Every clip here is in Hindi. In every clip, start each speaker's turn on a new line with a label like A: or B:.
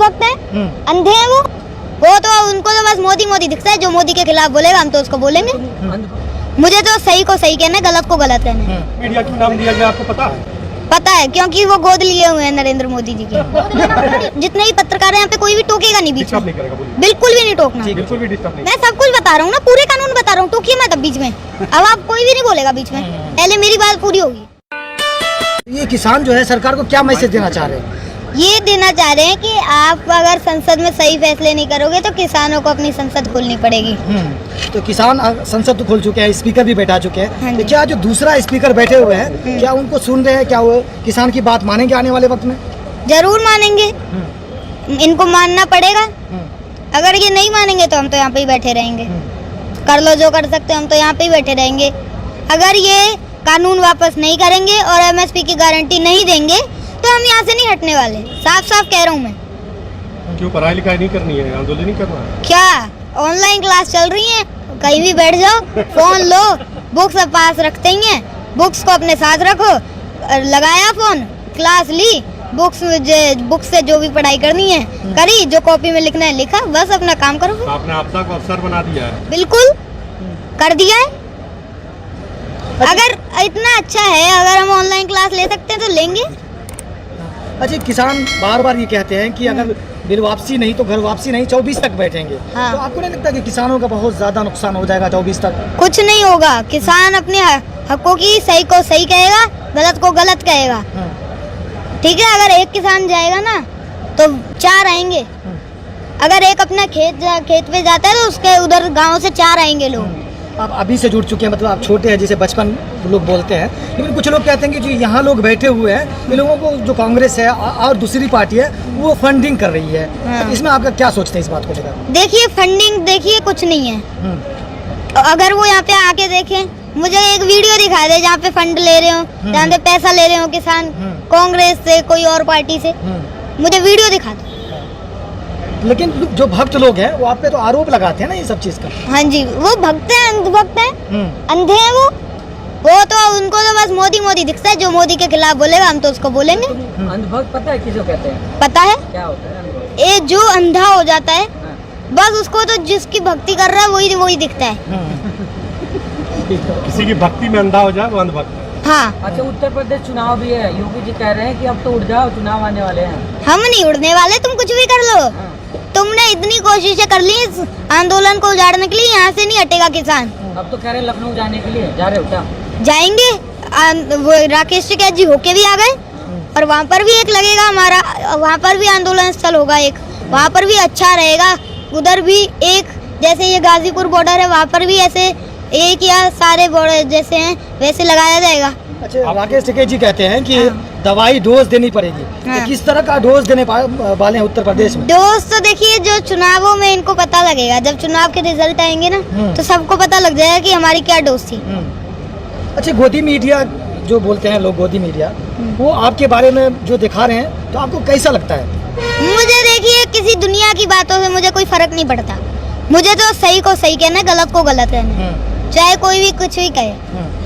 A: अंधभक्त है, अंधे हैं वो तो उनको तो बस मोदी मोदी दिखता है। जो मोदी के खिलाफ बोलेगा हम तो उसको बोलेंगे। मुझे तो सही को सही कहना है, गलत को गलत कहना है।
B: मीडिया क्यों नाम दिया गया आपको पता है?
A: पता है, क्योंकि वो गोद लिए हुए हैं नरेंद्र मोदी जी के। जितने भी पत्रकार हैं यहाँ पे कोई भी टोकेगा नहीं बीच में, बिल्कुल भी नहीं टोकना।
B: बिल्कुल भी डिस्टर्ब नहीं।
A: मैं सब कुछ बता रहा हूँ ना, पूरे कानून बता रहा हूँ, टोकिए मत अब बीच में। अब आप कोई भी नहीं बोलेगा बीच में, पहले मेरी बात पूरी होगी।
C: ये किसान जो है सरकार को क्या मैसेज देना चाह रहे हैं?
A: ये देना चाह रहे हैं कि आप अगर संसद में सही फैसले नहीं करोगे तो किसानों को अपनी संसद खोलनी पड़ेगी।
C: तो किसान संसद तो खोल चुके हैं, स्पीकर भी बैठा चुके हैं।
A: हाँ
C: तो क्या जो दूसरा स्पीकर बैठे हुए हैं क्या उनको सुन रहे हैं? क्या वो किसान की बात मानेंगे आने वाले वक्त में?
A: जरूर मानेंगे, इनको मानना पड़ेगा। अगर ये नहीं मानेंगे तो हम तो यहाँ पे ही बैठे रहेंगे। कर लो जो कर सकते हो, हम तो यहाँ पे ही बैठे रहेंगे। अगर ये कानून वापस नहीं करेंगे और एमएसपी की गारंटी नहीं देंगे तो हम यहाँ से नहीं हटने वाले। साफ साफ कह रहा हूँ मैं।
B: क्यों पढ़ाई लिखाई नहीं करनी है, आंदोलन नहीं करना है?
A: क्या ऑनलाइन क्लास चल रही है, कहीं भी बैठ जाओ, फोन लो, बुक्स पास रखते ही हैं, बुक्स को अपने साथ रखो, लगाया फोन, क्लास ली, बुक्स से जो भी पढ़ाई करनी है करी, जो कॉपी में लिखना है लिखा, बस अपना काम करो।
B: तो आपने आपदा को अवसर बना दिया है।
A: बिल्कुल कर दिया है। अगर इतना अच्छा है, अगर हम ऑनलाइन क्लास ले सकते हैं तो लेंगे।
C: अच्छा, किसान बार बार ये कहते हैं कि अगर बिल वापसी नहीं तो घर वापसी नहीं, 24 तक बैठेंगे।
A: हाँ।
C: तो आपको नहीं लगता कि किसानों का बहुत ज्यादा नुकसान हो जाएगा 24 तक?
A: कुछ नहीं होगा, किसान अपने हकों की सही को सही कहेगा, गलत को गलत कहेगा। ठीक है, अगर एक किसान जाएगा ना तो 4 आएंगे। अगर एक अपना खेत पे जाता है तो उसके उधर गांव से 4 आएंगे लोग।
C: आप अभी से जुड़ चुके हैं, मतलब आप छोटे हैं, जैसे बचपन लोग बोलते हैं, लेकिन कुछ लोग कहते हैं कि जो यहाँ लोग बैठे हुए हैं, इन लोगों को जो कांग्रेस है और दूसरी पार्टी है वो फंडिंग कर रही है।
A: हाँ।
C: इसमें आपका क्या सोचते हैं इस बात को लेकर?
A: देखिए फंडिंग, देखिए कुछ नहीं है। अगर वो यहाँ पे आके देखें, मुझे एक वीडियो दिखा दे जहाँ पे फंड ले रहे हो, जहाँ पे पैसा ले रहे हो किसान, कांग्रेस से कोई और पार्टी से, मुझे वीडियो दिखा दो।
C: लेकिन जो भक्त लोग हैं वो आप पे तो आरोप लगाते हैं ना ये सब चीज का।
A: हाँ जी, वो भक्त हैं, अंधभक्त हैं, अंधे हैं वो तो उनको तो बस मोदी मोदी दिखता है। जो मोदी के खिलाफ बोलेगा हम तो उसको बोलेंगे।
D: अंधभक्त पता है किसको कहते हैं?
A: पता है,
D: क्या होता है अंधभक्त?
A: ये जो अंधा हो जाता है, बस उसको तो जिसकी भक्ति कर रहा है वही दिखता है।
B: किसी की भक्ति में अंधा हो जाए वो अंधभक्त है।
A: हाँ।
D: अच्छा, उत्तर प्रदेश चुनाव भी है, योगी जी कह रहे हैं कि अब तो उठ जाओ, चुनाव आने वाले हैं।
A: हम नहीं उड़ने वाले, तुम कुछ भी कर लो। तुमने इतनी कोशिशें कर ली इस आंदोलन को उजाड़ने के लिए, यहाँ से नहीं हटेगा किसान।
D: अब तो कह रहे हैं लखनऊ जाने के लिए, जा रहे हो क्या?
A: जाएंगे। वो राकेश टिकैत जी होके भी आ गए और वहाँ पर भी एक लगेगा हमारा, वहाँ पर भी आंदोलन स्थल होगा एक, वहाँ पर भी अच्छा रहेगा। उधर भी एक, जैसे ये गाजीपुर बॉर्डर है, वहाँ पर भी ऐसे एक या सारे बॉर्डर जैसे हैं वैसे लगाया जाएगा।
C: अच्छा, राकेश टिकैत जी कहते हैं कि दवाई डोज देनी पड़ेगी।
A: हाँ।
C: तो किस तरह का डोज देने वाले हैं उत्तर प्रदेश में?
A: डोज तो देखिए जो चुनावों में इनको पता लगेगा, जब चुनाव के रिजल्ट आएंगे ना तो सबको पता लग जाएगा कि हमारी क्या डोज थी।
C: अच्छा, गोदी मीडिया जो बोलते हैं लोग, गोदी मीडिया, वो आपके बारे में जो दिखा रहे हैं तो आपको कैसा लगता है?
A: मुझे देखिए किसी दुनिया की बातों से मुझे कोई फर्क नहीं पड़ता। मुझे तो सही को सही कहना है, गलत को गलत कहना है। चाहे कोई भी कुछ भी कहे,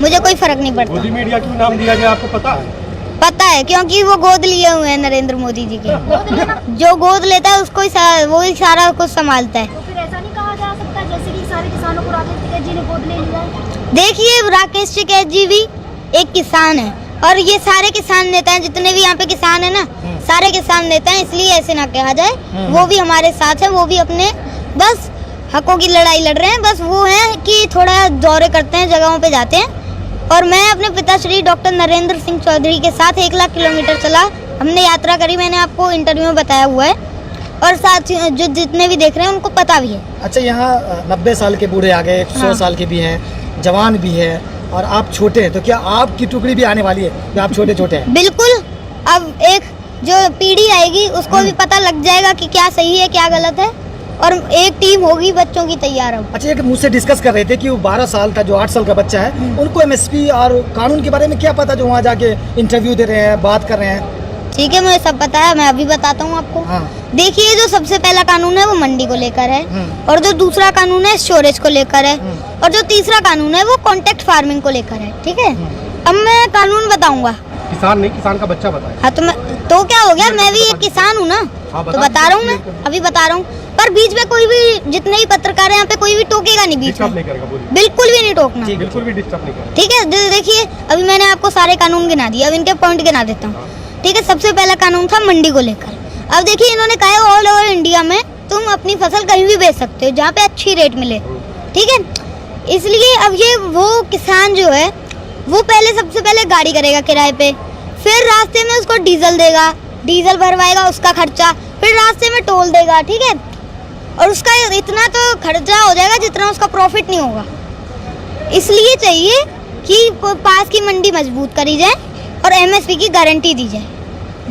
A: मुझे कोई फर्क नहीं पड़ता।
B: मोदी मीडिया क्यों नाम दिया गया आपको पता है?
A: पता है, क्योंकि वो गोद लिए हुए हैं नरेंद्र मोदी जी के। जो गोद लेता है उसको वो ही सारा कुछ संभालता है।
E: तो फिर ऐसा नहीं कहा जा सकता जैसे कि सारे किसानों को राकेश टिकैत जी ने गोद ले लिया है?
A: देखिए राकेश टिकैत जी भी एक किसान है और ये सारे किसान नेता हैं, जितने भी यहाँ पे किसान है ना, सारे किसान नेता हैं, इसलिए ऐसे ना कहा जाए। वो भी हमारे साथ है, वो भी अपने बस हकों की लड़ाई लड़ रहे हैं। बस वो है कि थोड़ा दौरे करते हैं, जगहों पे जाते हैं। और मैं अपने पिताश्री डॉक्टर नरेंद्र सिंह चौधरी के साथ 1 लाख किलोमीटर चला, हमने यात्रा करी, मैंने आपको इंटरव्यू में बताया हुआ है। और साथ जो जितने भी देख रहे हैं उनको पता भी है।
C: अच्छा, यहाँ 90 साल के बूढ़े आ गए, 100 साल के भी हैं, जवान भी है, और आप छोटे हैं, तो क्या आपकी टुकड़ी भी आने वाली है जो आप छोटे छोटे हैं?
A: बिल्कुल, अब एक जो पीढ़ी आएगी उसको भी पता लग जाएगा कि क्या सही है क्या गलत है, और एक टीम होगी बच्चों की तैयार हो।
C: अच्छा, एक मुझसे डिस्कस कर रहे थे कि वो 12 साल का जो 8 साल का बच्चा है, उनको एमएसपी और कानून के बारे में क्या पता, जो वहाँ जाके इंटरव्यू दे रहे हैं, बात कर रहे हैं?
A: ठीक है, मुझे सब पता है, मैं अभी बताता हूँ आपको।
C: हाँ।
A: देखिए, जो सबसे पहला कानून है वो मंडी को लेकर है, और जो दूसरा कानून है स्टोरेज को लेकर है, और जो तीसरा कानून है वो कॉन्ट्रैक्ट फार्मिंग को लेकर है। ठीक है, अब मैं कानून बताऊंगा।
B: किसान नहीं, किसान का बच्चा बताए।
A: हाँ, तो क्या हो गया, मैं भी एक किसान हूँ ना।
B: हाँ,
A: तो बता रहा हूँ मैं, अभी बता रहा हूँ। पर बीच में कोई भी, जितने भी पत्रकार हैं यहाँ पे, कोई भी टोकेगा नहीं बीच
B: डिस्टर्ब
A: में,
B: नहीं करेगा, बोलिए।
A: बिल्कुल भी नहीं टोकना।
B: बिल्कुल भी डिस्टर्ब नहीं करेगा।
A: ठीक है, देखिए अभी मैंने आपको सारे कानून गिना दिए, अब इनके पॉइंट गिना देता हूँ। ठीक है, सबसे पहला कानून था मंडी को लेकर। अब देखिए इन्होंने कहा है ऑल ओवर इंडिया में तुम अपनी फसल कहीं भी बेच सकते हो जहाँ पे अच्छी रेट मिले। ठीक है, इसलिए अब ये वो किसान जो है वो पहले, सबसे पहले गाड़ी करेगा किराए पे, फिर रास्ते में उसको डीजल देगा, डीजल भरवाएगा, उसका खर्चा, फिर रास्ते में टोल देगा। ठीक है, और उसका इतना तो खर्चा हो जाएगा जितना उसका प्रॉफिट नहीं होगा। इसलिए चाहिए कि पास की मंडी मजबूत करी जाए और एमएसपी की गारंटी दी जाए,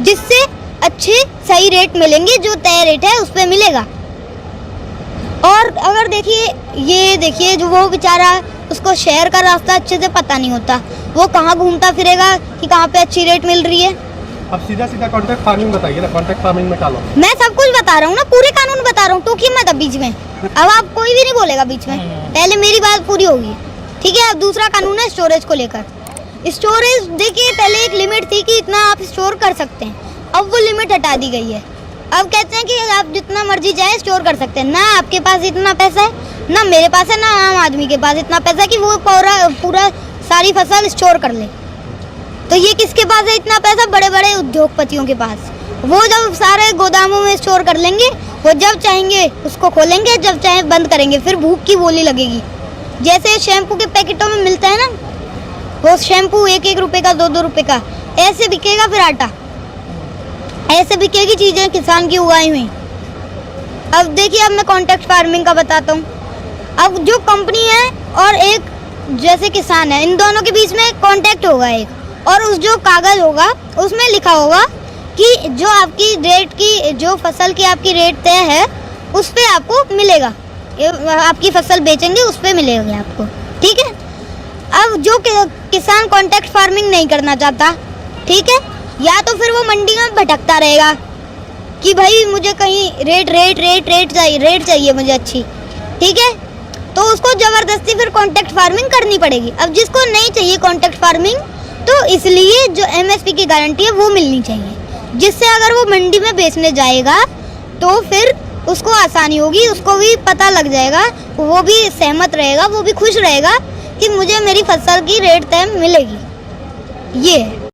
A: जिससे अच्छे सही रेट मिलेंगे, जो तय रेट है उस पर मिलेगा। और अगर देखिए जो वो बेचारा, उसको शहर का रास्ता अच्छे से पता नहीं होता, वो कहाँ घूमता फिरेगा कि कहाँ पे अच्छी रेट मिल रही है।
B: अब सीधा सीधा कॉन्ट्रैक्ट फार्मिंग बताइए ना, कॉन्ट्रैक्ट फार्मिंग में डालो।
A: मैं सब कुछ बता रहा हूँ ना, पूरे कानून बता रहा हूँ, टोकिए मत अब बीच में। अब आप कोई भी नहीं बोलेगा बीच में, पहले मेरी बात पूरी होगी। ठीक है, अब दूसरा कानून है स्टोरेज को लेकर। स्टोरेज देखिए, पहले एक लिमिट थी कि इतना आप स्टोर कर सकते हैं, अब वो लिमिट हटा दी गई है। अब कहते हैं कि आप जितना मर्जी जाए स्टोर कर सकते हैं। ना आपके पास इतना पैसा है, ना मेरे पास है, ना आम आदमी के पास इतना पैसा है कि वो पूरा सारी फसल स्टोर कर ले। तो ये किसके पास है इतना पैसा? बड़े बड़े उद्योगपतियों के पास। वो जब सारे गोदामों में स्टोर कर लेंगे, वो जब चाहेंगे उसको खोलेंगे, जब चाहे बंद करेंगे, फिर भूख की बोली लगेगी। जैसे शैम्पू के पैकेटों में मिलता है ना, वो शैम्पू 1-1 रुपए का, 2-2 रुपए का, ऐसे बिकेगा। फिर आटा ऐसे बिकेगी चीज़ें किसान की उगाई हुई। अब देखिए, अब मैं कॉन्ट्रैक्ट फार्मिंग का बताता हूँ। अब जो कंपनी है और एक जैसे किसान है, इन दोनों के बीच में कॉन्ट्रैक्ट होगा एक, और उस जो कागज़ होगा उसमें लिखा होगा कि जो आपकी रेट की, जो फसल की आपकी रेट तय है उस पे आपको मिलेगा, आपकी फसल बेचेंगे उस पे मिलेगा आपको। ठीक है, अब जो किसान कॉन्ट्रैक्ट फार्मिंग नहीं करना चाहता, ठीक है, या तो फिर वो मंडी में भटकता रहेगा कि भाई मुझे कहीं रेट चाहिए मुझे अच्छी। ठीक है, तो उसको ज़बरदस्ती फिर कॉन्ट्रैक्ट फार्मिंग करनी पड़ेगी। अब जिसको नहीं चाहिए कॉन्ट्रैक्ट फार्मिंग, तो इसलिए जो एमएसपी की गारंटी है वो मिलनी चाहिए, जिससे अगर वो मंडी में बेचने जाएगा तो फिर उसको आसानी होगी, उसको भी पता लग जाएगा, वो भी सहमत रहेगा, वो भी खुश रहेगा कि मुझे मेरी फसल की रेट तय मिलेगी। ये है।